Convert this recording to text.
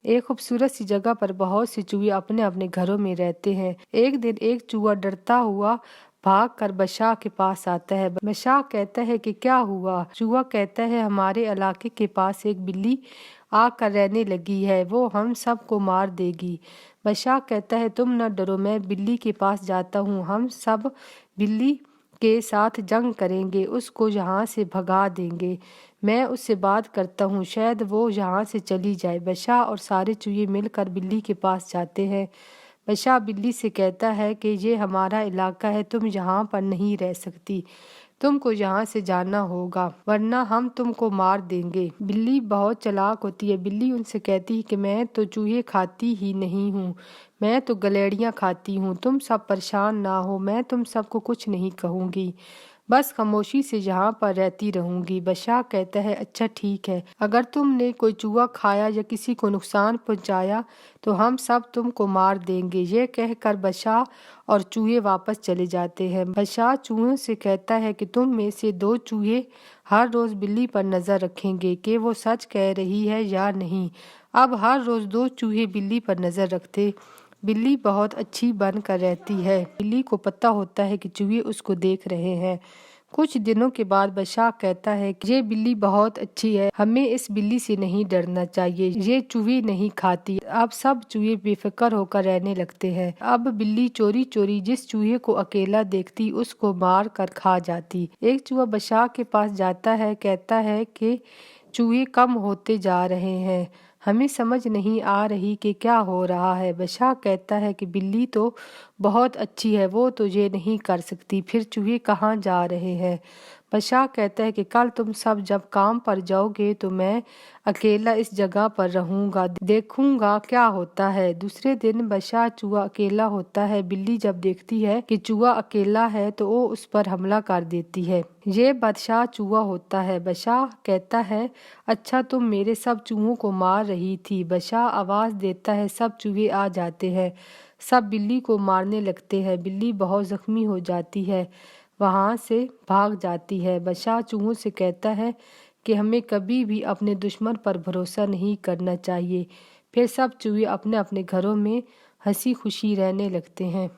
एक खूबसूरत सी जगह पर बहुत से चूहे अपने अपने घरों में रहते हैं। एक दिन एक चूहा डरता हुआ भाग कर बादशाह के पास आता है। बादशाह कहता है कि क्या हुआ? चूहा कहता है, हमारे इलाके के पास एक बिल्ली आकर रहने लगी है, वो हम सबको मार देगी। बादशाह कहता है, तुम न डरो, मैं बिल्ली के पास जाता हूँ, हम सब बिल्ली के साथ जंग करेंगे, उसको यहाँ से भगा देंगे। मैं उससे बात करता हूँ, शायद वो यहाँ से चली जाए। बादशाह और सारे चूहे मिलकर बिल्ली के पास जाते हैं। बादशाह बिल्ली से कहता है कि ये हमारा इलाका है, तुम यहाँ पर नहीं रह सकती, तुमको यहाँ से जाना होगा वरना हम तुमको मार देंगे। बिल्ली बहुत चालाक होती है। बिल्ली उनसे कहती है कि मैं तो चूहे खाती ही नहीं हूँ, मैं तो गलेड़ियाँ खाती हूँ, तुम सब परेशान ना हो, मैं तुम सबको कुछ नहीं कहूँगी, बस खामोशी से यहाँ पर रहती रहूंगी। बादशाह कहता है, अच्छा ठीक है, अगर तुमने कोई चूहा खाया या किसी को नुकसान पहुँचाया तो हम सब तुमको मार देंगे। ये कहकर बादशाह और चूहे वापस चले जाते हैं। बादशाह चूहों से कहता है कि तुम में से 2 चूहे हर रोज बिल्ली पर नजर रखेंगे कि वो सच कह रही है या नहीं। अब हर रोज 2 चूहे बिल्ली पर नजर रखते। बिल्ली बहुत अच्छी बनकर रहती है। बिल्ली को पता होता है कि चूहे उसको देख रहे हैं। कुछ दिनों के बाद बादशाह कहता है कि ये बिल्ली बहुत अच्छी है, हमें इस बिल्ली से नहीं डरना चाहिए, ये चूहे नहीं खाती। अब सब चूहे बेफिक्र होकर रहने लगते हैं। अब बिल्ली चोरी चोरी जिस चूहे को अकेला देखती उसको मार कर खा जाती। एक चूहा बादशाह के पास जाता है, कहता है कि चूहे कम होते जा रहे हैं, हमें समझ नहीं आ रही कि क्या हो रहा है। बादशाह कहता है कि बिल्ली तो बहुत अच्छी है, वो तो ये नहीं कर सकती, फिर चूहे कहाँ जा रहे हैं? बादशाह कहता है कि कल तुम सब जब काम पर जाओगे तो मैं अकेला इस जगह पर रहूंगा, देखूंगा क्या होता है। दूसरे दिन बादशाह चूहा अकेला होता है। बिल्ली जब देखती है कि चूहा अकेला है तो वो उस पर हमला कर देती है। ये बादशाह चूहा होता है। बादशाह कहता है, अच्छा तुम मेरे सब चूहों को मार रही थी। बादशाह आवाज देता है, सब चूहे आ जाते हैं, सब बिल्ली को मारने लगते हैं। बिल्ली बहुत जख्मी हो जाती है, वहां से भाग जाती है। बादशाह चूहों से कहता है कि हमें कभी भी अपने दुश्मन पर भरोसा नहीं करना चाहिए। फिर सब चूहे अपने अपने घरों में हंसी खुशी रहने लगते हैं।